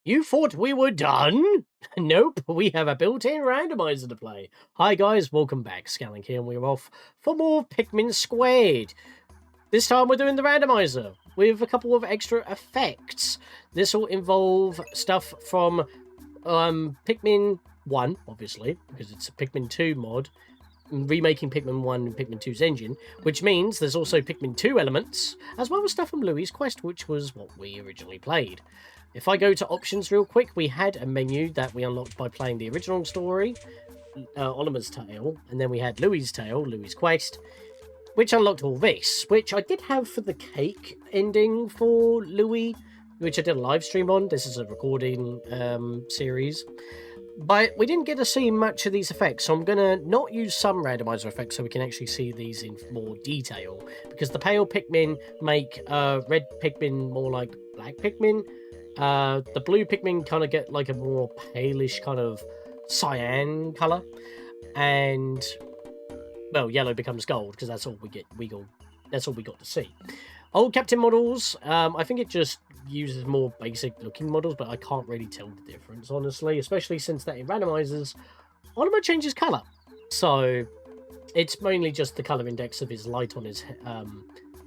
You thought we were done? Nope, we have a built-in randomizer to play. Hi guys, welcome back. Scatlink here, and we're off for more Pikmin Squared. This time we're doing the randomizer with a couple of extra effects. This will involve stuff from Pikmin 1, obviously, because it's a Pikmin 2 mod, remaking Pikmin 1 and Pikmin 2's engine, which means there's also Pikmin 2 elements, as well as stuff from Louie's Quest, which was what we originally played. If I go to options real quick, we had a menu that we unlocked by playing the original story, Oliver's Tale, and then we had Louie's Tale, Louie's Quest, which unlocked all this, which I did have for the cake ending for Louie, which I did a live stream on. This is a recording series. But we didn't get to see much of these effects, so I'm going to not use some randomizer effects so we can actually see these in more detail, because the pale Pikmin make red Pikmin more like black Pikmin. The blue Pikmin kind of get like a more palish kind of cyan colour, and well, yellow becomes gold because that's all we get. That's all we got to see. Old Captain models, I think it just uses more basic looking models, but I can't really tell the difference, honestly, especially since that in randomizers, Oliver changes colour. So it's mainly just the colour index of his light on his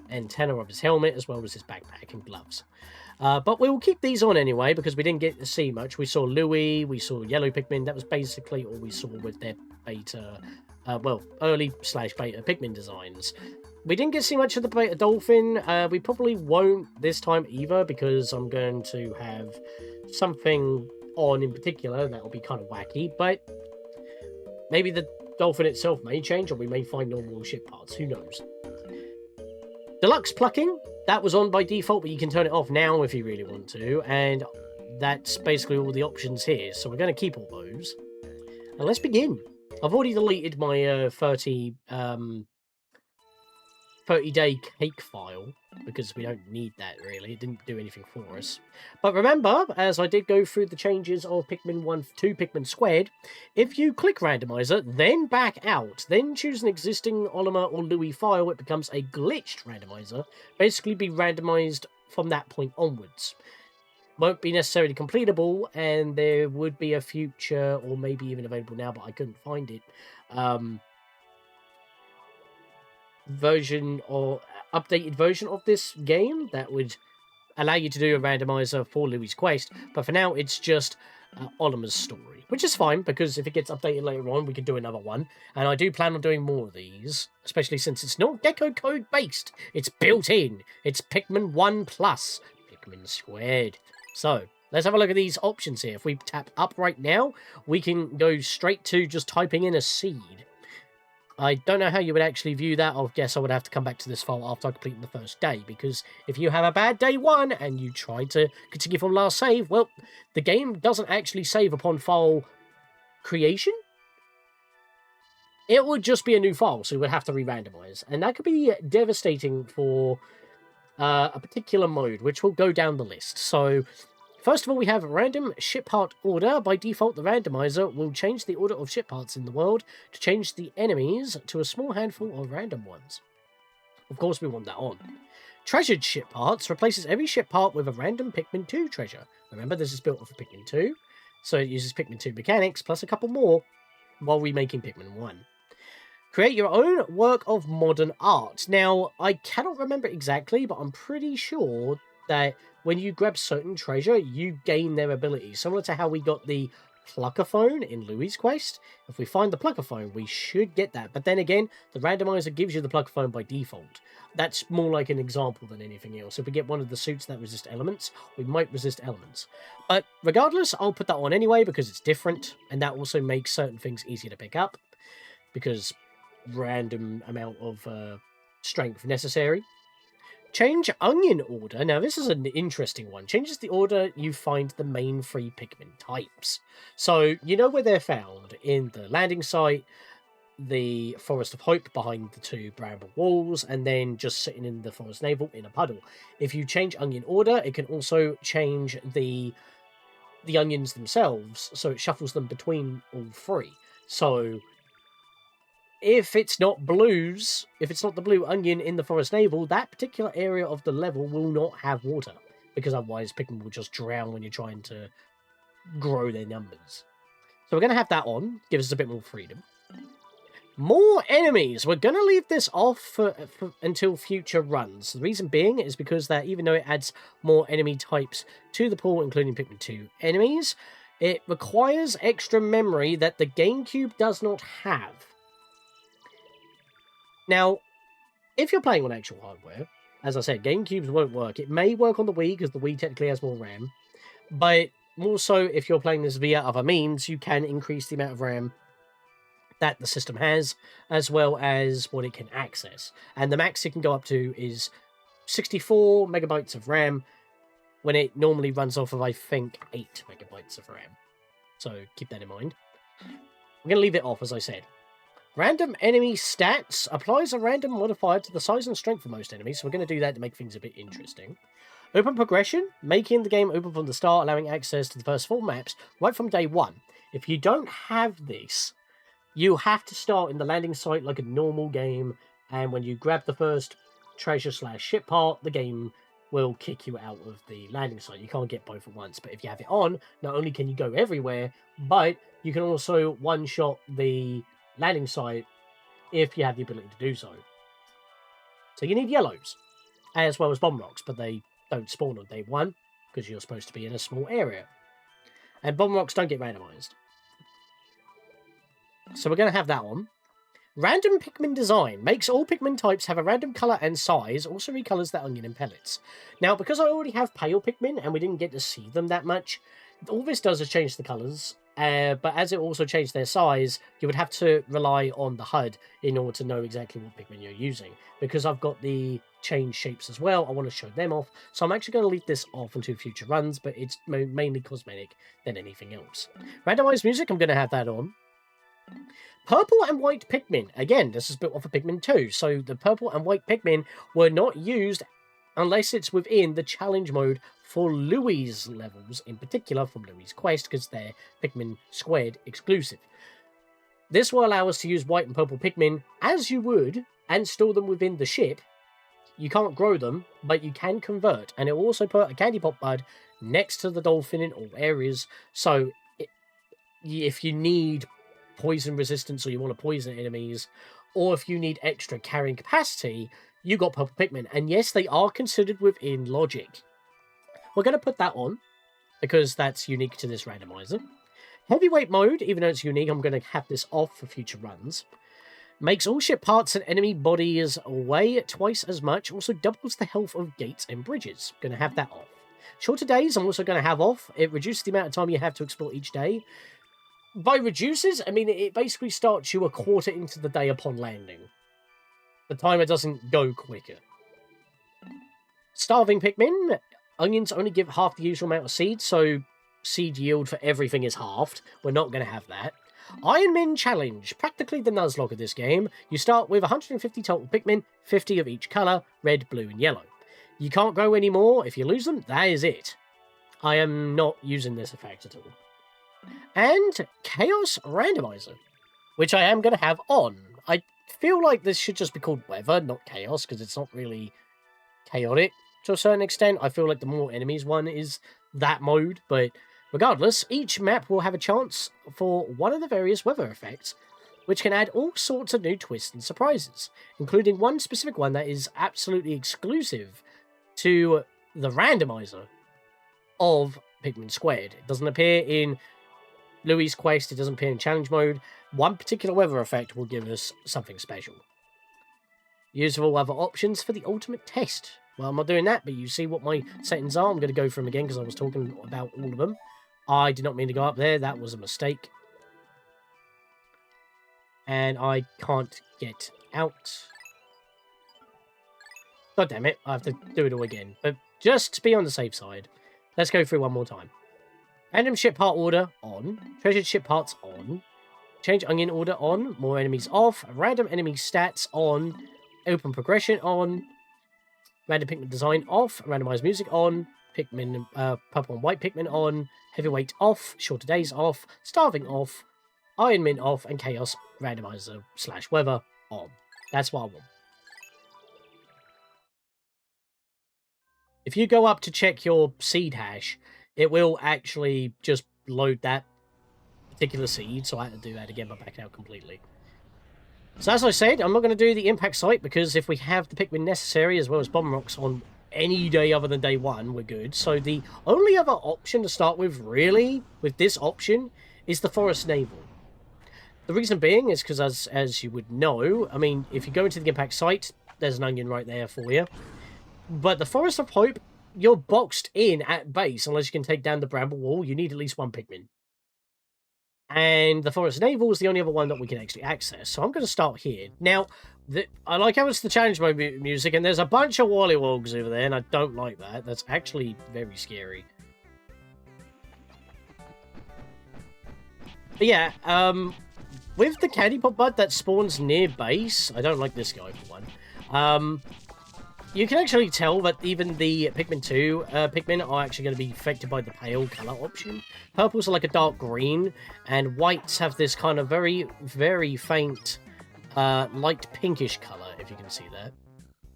antenna of his helmet, as well as his backpack and gloves. But we will keep these on anyway, because we didn't get to see much. We saw Louie, we saw Yellow Pikmin. That was basically all we saw with their beta, early/beta Pikmin designs. We didn't get to see much of the beta Dolphin. We probably won't this time either, because I'm going to have something on in particular that will be kind of wacky. But maybe the Dolphin itself may change, or we may find normal ship parts. Who knows? Deluxe plucking, that was on by default, but you can turn it off now if you really want to, and that's basically all the options here, so we're going to keep all those. And let's begin. I've already deleted my 30-day cake file, because we don't need that, really. It didn't do anything for us. But remember, as I did go through the changes of Pikmin 1 to Pikmin Squared, if you click Randomizer, then back out, then choose an existing Oliver or Louie file, it becomes a glitched randomizer, basically be randomized from that point onwards. Won't be necessarily completable, and there would be a future, or maybe even available now, but I couldn't find it, version or updated version of this game that would allow you to do a randomizer for Louie's Quest, but for now it's just Oliver's story, which is fine, because if it gets updated later on we can do another one, and I do plan on doing more of these, especially since it's not Gecko Code based, it's built in, it's Pikmin 1 plus Pikmin Squared. So let's have a look at these options here. If we tap up right now, we can go straight to just typing in a seed. I don't know how you would actually view that. I guess I would have to come back to this file after I complete the first day, because if you have a bad day one and you try to continue from last save, well, the game doesn't actually save upon file creation. It would just be a new file, so you would have to re-randomize, and that could be devastating for a particular mode, which will go down the list. So first of all, we have random ship part order. By default, the randomizer will change the order of ship parts in the world to change the enemies to a small handful of random ones. Of course, we want that on. Treasured ship parts replaces every ship part with a random Pikmin 2 treasure. Remember, this is built off of Pikmin 2, so it uses Pikmin 2 mechanics plus a couple more while remaking Pikmin 1. Create your own work of modern art. Now, I cannot remember exactly, but I'm pretty sure that when you grab certain treasure, you gain their abilities, similar to how we got the Pluckaphone in Louie's Quest. If we find the Pluckaphone, we should get that. But then again, the randomizer gives you the Pluckaphone by default. That's more like an example than anything else. If we get one of the suits that resist elements, we might resist elements. But regardless, I'll put that on anyway because it's different, and that also makes certain things easier to pick up, because random amount of strength necessary. Change onion order. Now, this is an interesting one. Changes the order you find the main 3 Pikmin types. So, you know where they're found? In the landing site, the Forest of Hope behind the 2 bramble walls, and then just sitting in the Forest Navel in a puddle. If you change onion order, it can also change the onions themselves, so it shuffles them between all 3. So if it's not blues, if it's not the blue onion in the Forest Navel, that particular area of the level will not have water. because otherwise Pikmin will just drown when you're trying to grow their numbers. So we're going to have that on, give us a bit more freedom. More enemies. We're going to leave this off until future runs. The reason being is because that even though it adds more enemy types to the pool, including Pikmin 2 enemies, it requires extra memory that the GameCube does not have. Now, if you're playing on actual hardware, as I said, GameCubes won't work. It may work on the Wii, because the Wii technically has more RAM. But also, if you're playing this via other means, you can increase the amount of RAM that the system has, as well as what it can access. And the max it can go up to is 64 megabytes of RAM, when it normally runs off of, I think, 8 megabytes of RAM. So keep that in mind. I'm going to leave it off, as I said. Random enemy stats applies a random modifier to the size and strength of most enemies, so we're going to do that to make things a bit interesting. Open progression, making the game open from the start, allowing access to the first 4 maps right from day 1. If you don't have this, you have to start in the landing site like a normal game, and when you grab the first treasure/ship part, the game will kick you out of the landing site. You can't get both at once, but if you have it on, not only can you go everywhere, but you can also one-shot the landing site if you have the ability to do so. So you need yellows, as well as bomb rocks, but they don't spawn on day 1, because you're supposed to be in a small area. And bomb rocks don't get randomized. So we're going to have that on. Random Pikmin design makes all Pikmin types have a random colour and size, also recolors their onion and pellets. Now, because I already have pale Pikmin, and we didn't get to see them that much, all this does is change the colours, but as it also changed their size, you would have to rely on the HUD in order to know exactly what Pikmin you're using. Because I've got the change shapes as well, I want to show them off, so I'm actually going to leave this off until future runs, but it's mainly cosmetic than anything else. Randomized music, I'm going to have that on. Purple and white Pikmin. Again, this is built off of Pikmin 2, so the purple and white Pikmin were not used unless it's within the challenge mode for Louie's levels, in particular from Louie's Quest, because they're Pikmin Squared exclusive. This will allow us to use white and purple Pikmin as you would, and store them within the ship. You can't grow them, but you can convert, and it will also put a candy pop bud next to the dolphin in all areas, so if you need poison resistance or you want to poison enemies, or if you need extra carrying capacity, you got purple Pikmin. And yes, they are considered within logic. We're going to put that on because that's unique to this randomizer. Heavyweight mode, even though it's unique, I'm going to have this off for future runs. Makes all ship parts and enemy bodies weigh twice as much, also doubles the health of gates and bridges. Going to have that off. Shorter days, I'm also going to have off. It reduces the amount of time you have to explore each day. By reduces, I mean it basically starts you a quarter into the day upon landing. The timer doesn't go quicker. Starving Pikmin. Onions only give half the usual amount of seeds, so seed yield for everything is halved. We're not going to have that. Iron Min Challenge. Practically the Nuzlocke of this game. You start with 150 total Pikmin, 50 of each colour, red, blue and yellow. You can't grow any more. If you lose them, that is it. I am not using this effect at all. And Chaos Randomizer, which I am going to have on. I feel like this should just be called Weather, not Chaos, because it's not really chaotic to a certain extent. I feel like the more enemies one is that mode, but regardless, each map will have a chance for one of the various weather effects, which can add all sorts of new twists and surprises, including one specific one that is absolutely exclusive to the randomizer of Pikmin Squared. It doesn't appear in Louie's Quest, it doesn't appear in challenge mode. One particular weather effect will give us something special. Use of all other options for the ultimate test. Well, I'm not doing that, but you see what my settings are. I'm going to go through them again because I was talking about all of them. I did not mean to go up there. That was a mistake. And I can't get out. God damn it. I have to do it all again. But just to be on the safe side, let's go through one more time. Random ship part order, on. Treasured ship parts, on. Change onion order, on. More enemies, off. Random enemy stats, on. Open progression, on. Random Pikmin design, off. Randomized music, on. Pikmin, purple and white Pikmin, on. Heavyweight, off. Shorter days, off. Starving, off. Iron Min, off. And Chaos Randomizer / weather, on. That's what I want. If you go up to check your seed hash, it will actually just load that particular seed, so I had to do that again by backing out completely. So as I said, I'm not going to do the impact site, because if we have the Pikmin necessary, as well as bomb rocks on any day other than day 1, we're good. So the only other option to start with, really, with this option, is the Forest Navel. The reason being is because, as you would know, I mean, if you go into the impact site, there's an onion right there for you. But the Forest of Hope, you're boxed in at base. Unless you can take down the bramble wall, you need at least 1 Pikmin. And the Forest Navel is the only other one that we can actually access. So I'm going to start here. Now, I like how it's the challenge mode music, and there's a bunch of Wallywogs over there, and I don't like that. That's actually very scary. But yeah, with the Candy Pop Bud that spawns near base, I don't like this guy for one. You can actually tell that even the Pikmin 2 Pikmin are actually going to be affected by the pale colour option. Purples are like a dark green, and whites have this kind of very, very faint, light pinkish colour, if you can see that.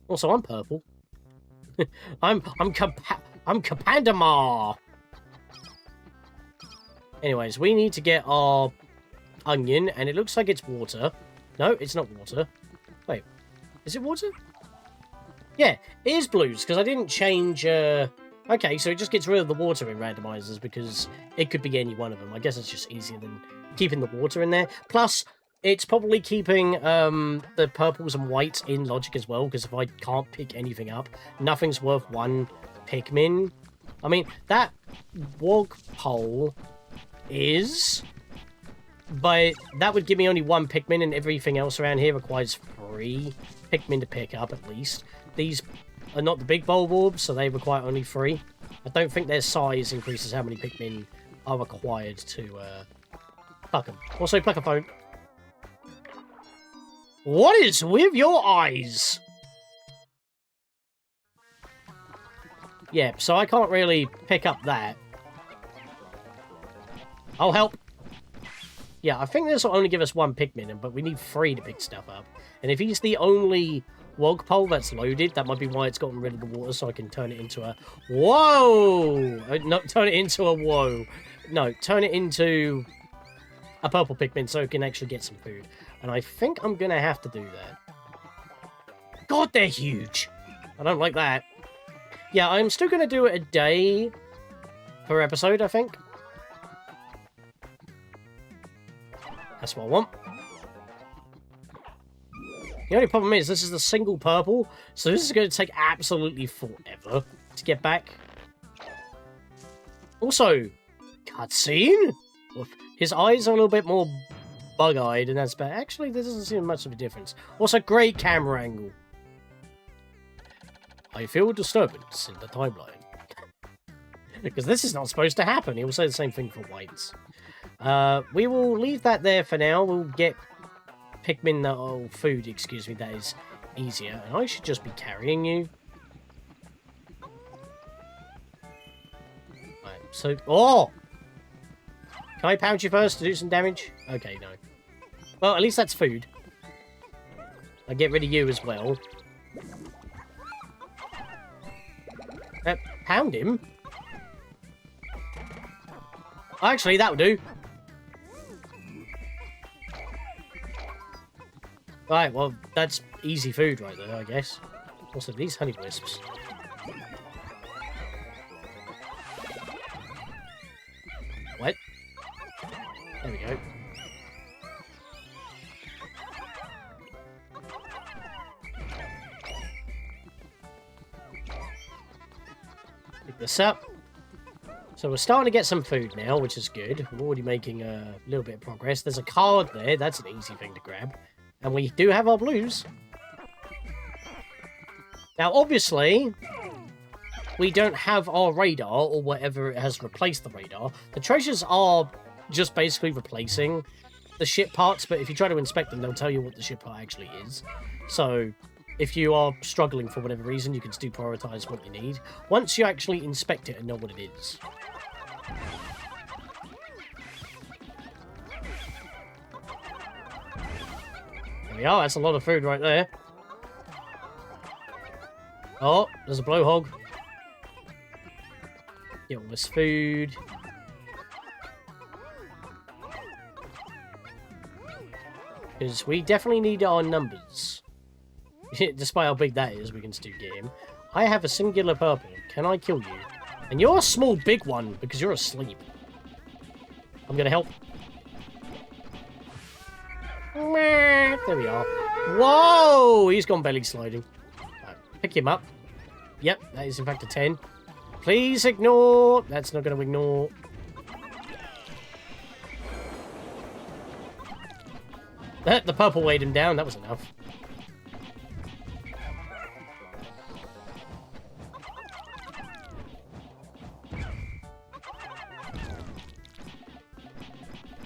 Also, I'm purple. I'm Capandamar. Anyways, we need to get our onion, and it looks like it's water. No, it's not water. Wait, is it water? Yeah, it is blues, because I didn't change... Okay, so it just gets rid of the water in randomizers, because it could be any one of them. I guess it's just easier than keeping the water in there. Plus, it's probably keeping the purples and whites in logic as well, because if I can't pick anything up, nothing's worth 1 Pikmin. I mean, that wog pole is... But that would give me only 1 Pikmin, and everything else around here requires 3 Pikmin to pick up, at least. These are not the big bulb orbs, so they require only 3. I don't think their size increases how many Pikmin are required to pluck them. Also, pluck a phone. What is with your eyes? Yeah, so I can't really pick up that. I'll help. Yeah, I think this will only give us 1 Pikmin, but we need 3 to pick stuff up. And if he's the only wog pole that's loaded, that might be why it's gotten rid of the water, so I can turn it into a... Whoa! No, turn it into a whoa. No, turn it into a purple Pikmin so it can actually get some food. And I think I'm going to have to do that. God, they're huge! I don't like that. Yeah, I'm still going to do it a day per episode, I think. That's what I want. The only problem is, this is the single purple, so this is going to take absolutely forever to get back. Also, cutscene? His eyes are a little bit more bug-eyed, and that's bad. Actually, there doesn't seem much of a difference. Also, great camera angle. I feel a disturbance in the timeline. Because this is not supposed to happen. He will say the same thing for whites. We will leave that there for now. We'll get Pikmin, food, excuse me, that is easier. And I should just be carrying you. Right, so... Oh! Can I pound you first to do some damage? Okay, no. Well, at least that's food. I'll get rid of you as well. Pound him? Actually, that'll do. Right, well, that's easy food right there, I guess. Also, these honey wisps. What? There we go. Pick this up. So we're starting to get some food now, which is good. We're already making a little bit of progress. There's a card there. That's an easy thing to grab. And we do have our blues. Now, obviously, we don't have our radar, or whatever it has replaced the radar. The treasures are just basically replacing the ship parts, but if you try to inspect them, they'll tell you what the ship part actually is. So, if you are struggling for whatever reason, you can still prioritize what you need, once you actually inspect it and know what it is. There we are, that's a lot of food right there. Oh, there's a blowhog. Get all this food. Because we definitely need our numbers. Despite how big that is, we can still get him. I have a singular purple. Can I kill you? And you're a small big one because you're asleep. I'm gonna help. There we are. Whoa! He's gone belly sliding. Right, pick him up. Yep, that is in fact a 10. Please ignore. That's not going to ignore. The purple weighed him down. That was enough.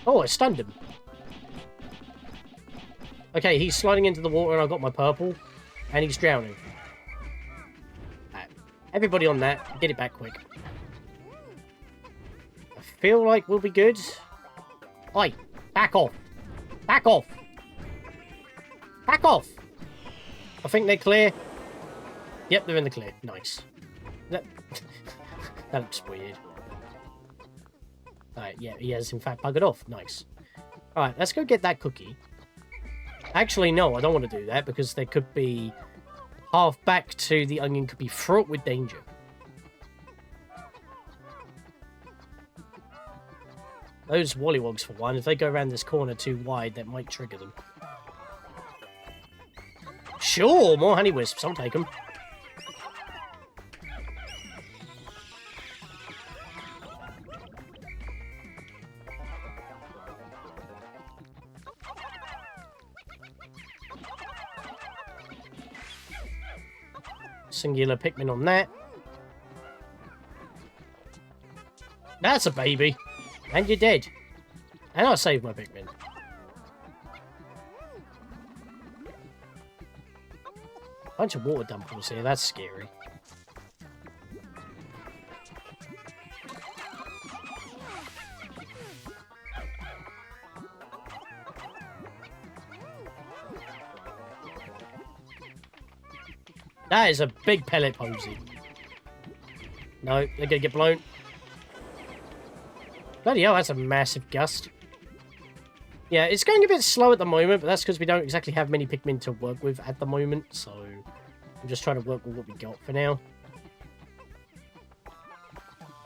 Oh, I stunned him. Okay, he's sliding into the water and I've got my purple. And he's drowning. Right. Everybody on that. Get it back quick. I feel like we'll be good. Oi! Back off! Back off! Back off! I think they're clear. Yep, they're in the clear. Nice. That looks weird. Alright, yeah, he has in fact buggered off. Nice. Alright, let's go get that cookie. Actually, no, I don't want to do that because there could be... half back to the onion could be fraught with danger. Those wollywogs, for one, if they go around this corner too wide, that might trigger them. Sure, more honey wisps. I'll take them. Singular Pikmin on that. That's a baby. And you're dead. And I saved my Pikmin. Bunch of water dumpers here. That's scary. That is a big pellet posy. No, they're gonna get blown. Bloody hell, that's a massive gust. Yeah, it's going a bit slow at the moment, but that's because we don't exactly have many Pikmin to work with at the moment, so I'm just trying to work with what we got for now.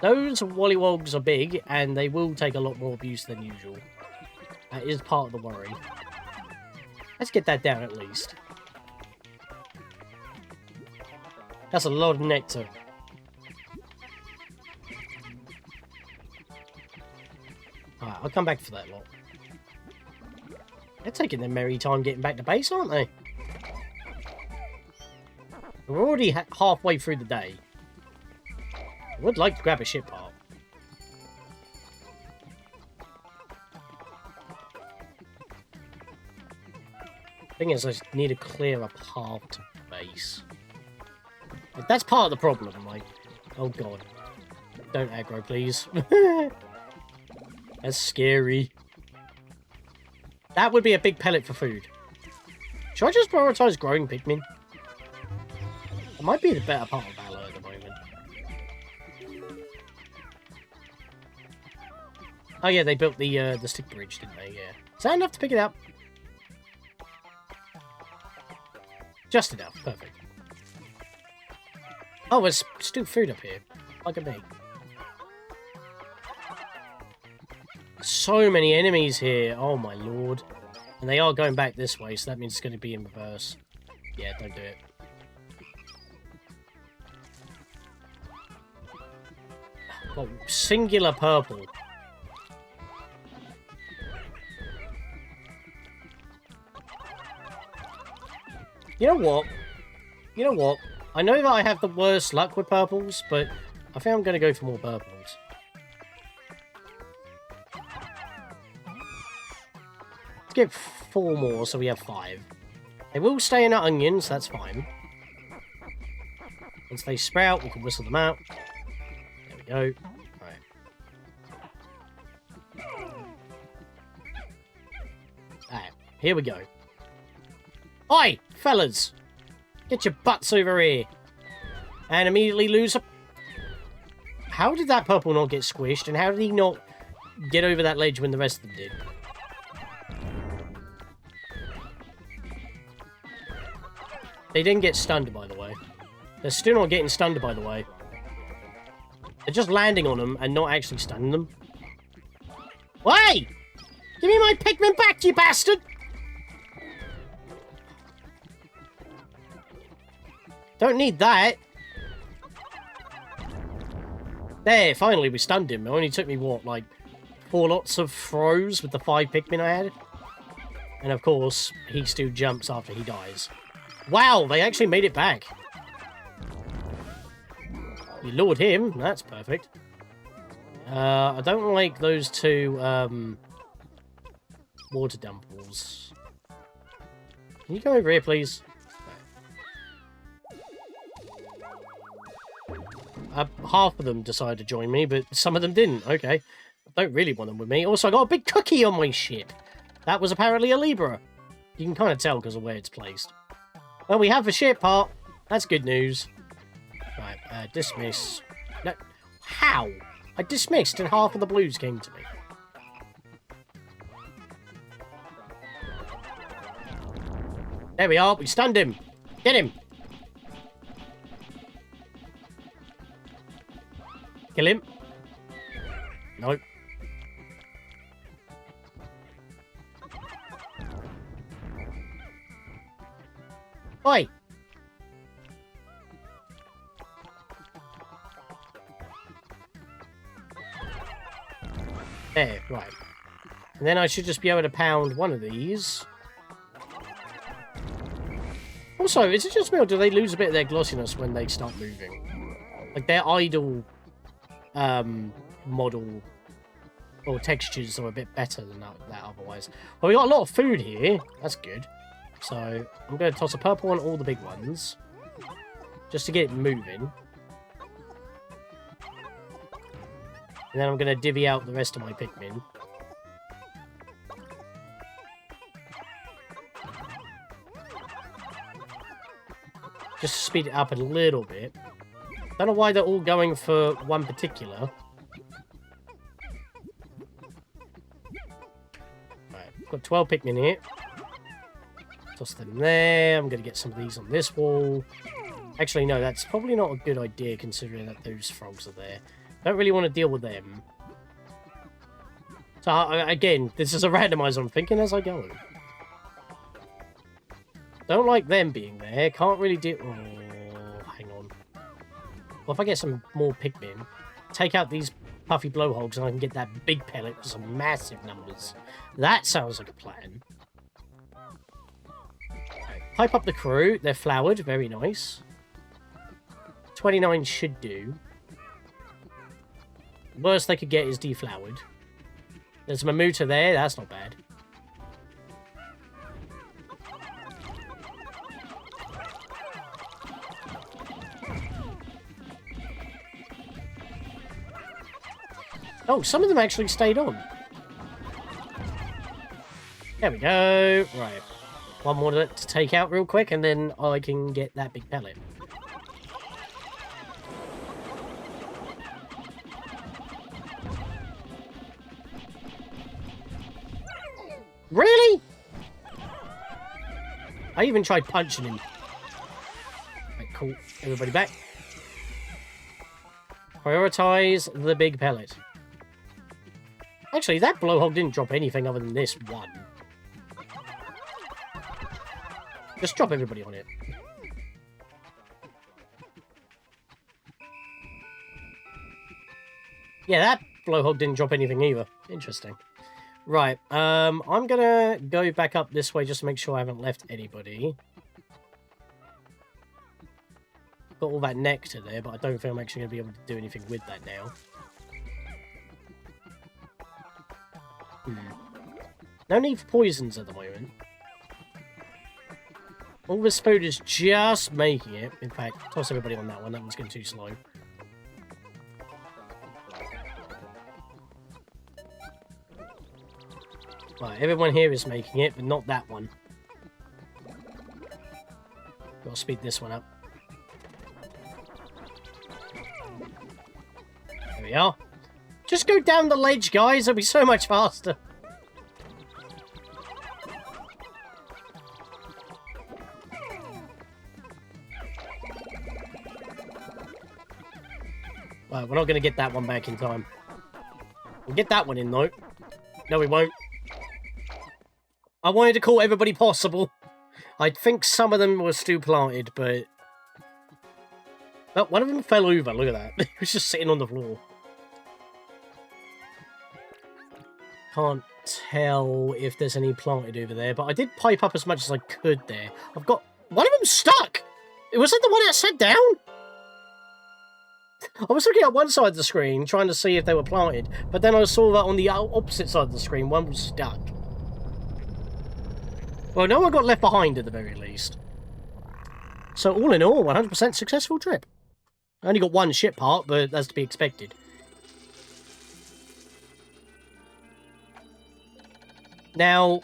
Those wollywogs are big, and they will take a lot more abuse than usual. That is part of the worry. Let's get that down at least. That's a lot of nectar. Alright, I'll come back for that lot. They're taking their merry time getting back to base, aren't they? We're already halfway through the day. I would like to grab a ship part. Thing is, I just need to clear a path to base. Like, that's part of the problem. Like, oh god. Don't aggro, please. That's scary. That would be a big pellet for food. Should I just prioritize growing Pikmin? It might be the better part of Valor at the moment. Oh yeah, they built the stick bridge, didn't they? Yeah. Is that enough to pick it up? Just enough. Perfect. Oh, there's still food up here. Like a me. So many enemies here. Oh my lord. And they are going back this way, so that means it's going to be in reverse. Yeah, don't do it. Oh, singular purple. You know what? You know what? I know that I have the worst luck with purples, but I think I'm going to go for more purples. Let's get 4 more, so we have 5. They will stay in our onions, that's fine. Once they sprout, we can whistle them out. There we go. Alright, here we go. Oi, fellas! Get your butts over here. And immediately lose a... How did that purple not get squished, and how did he not get over that ledge when the rest of them did? They didn't get stunned, by the way. They're still not getting stunned, by the way. They're just landing on them and not actually stunning them. Wait! Give me my Pikmin back, you bastard! Don't need that. There, finally we stunned him. It only took me, what, like 4 lots of throws with the 5 Pikmin I had? And of course, he still jumps after he dies. Wow, they actually made it back. You lured him. That's perfect. I don't like those 2 water dumples. Can you go over here, please? Half of them decided to join me, but some of them didn't. Okay. I don't really want them with me. Also, I got a big cookie on my ship. That was apparently a Libra. You can kind of tell because of where it's placed. Well, we have the ship part. That's good news. Right, dismiss. No, how? I dismissed and half of the blues came to me. There we are. We stunned him. Get him. Kill him. Nope. Oi! There, right. And then I should just be able to pound one of these. Also, is it just me or do they lose a bit of their glossiness when they start moving? Like their idle model or textures are a bit better than that otherwise. Well, we got a lot of food here. That's good. So I'm going to toss a purple on all the big ones just to get it moving. And then I'm going to divvy out the rest of my Pikmin. Just to speed it up a little bit. Don't know why they're all going for one particular. Right, got 12 Pikmin here. Toss them there. I'm going to get some of these on this wall. Actually, no, that's probably not a good idea considering that those frogs are there. Don't really want to deal with them. So, again, this is a randomizer. I'm thinking as I go. Don't like them being there. Can't really do... Oh, hang on. Well, if I get some more Pikmin, take out these puffy blowhogs and I can get that big pellet for some massive numbers. That sounds like a plan. Pipe up the crew. They're flowered. Very nice. 29 should do. Worst they could get is deflowered. There's a Mamuta there. That's not bad. Oh, some of them actually stayed on. There we go. Right. One more to take out real quick, and then I can get that big pellet. Really? I even tried punching him. Right, cool. Everybody back. Prioritize the big pellet. Actually, that blowhog didn't drop anything other than this one. Just drop everybody on it. Yeah, that blowhog didn't drop anything either. Interesting. Right, I'm gonna go back up this way just to make sure I haven't left anybody. Got all that nectar there, but I don't think I'm actually gonna be able to do anything with that now. No need for poisons at the moment. All this food is just making it. In fact, toss everybody on that one. That one's going too slow. Right, everyone here is making it, but not that one. Got to speed this one up. we are. Just go down the ledge, guys. It'll be so much faster. Right, we're not going to get that one back in time. We'll get that one in, though. No, we won't. I wanted to call everybody possible. I think some of them were still planted, but... Oh, one of them fell over. Look at that. He was just sitting on the floor. Can't tell if there's any planted over there, but I did pipe up as much as I could there. I've got... One of them stuck! Was that the one that sat down? I was looking at one side of the screen, trying to see if they were planted, but then I saw that on the opposite side of the screen, one was stuck. Well, no one got left behind at the very least. So all in all, 100% successful trip. I only got one ship part, but that's to be expected. Now,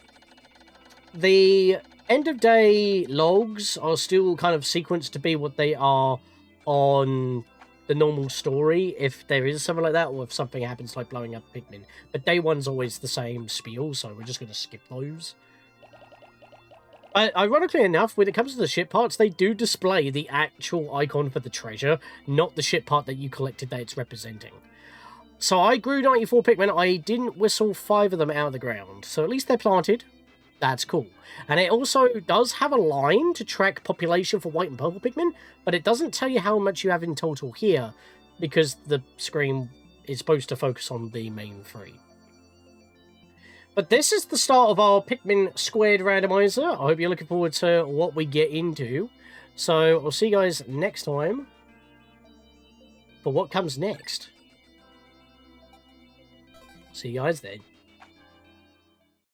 the end of day logs are still kind of sequenced to be what they are on the normal story, if there is something like that, or if something happens like blowing up Pikmin. But day one's always the same spiel, so we're just going to skip those. Ironically enough, when it comes to the ship parts, they do display the actual icon for the treasure, not the ship part that you collected that it's representing. So I grew 94 Pikmin, I didn't whistle 5 of them out of the ground, so at least they're planted. That's cool. And it also does have a line to track population for white and purple Pikmin, but it doesn't tell you how much you have in total here, because the screen is supposed to focus on the main 3. But this is the start of our Pikmin Squared randomizer. I hope you're looking forward to what we get into. So I'll see you guys next time for what comes next. See you guys then.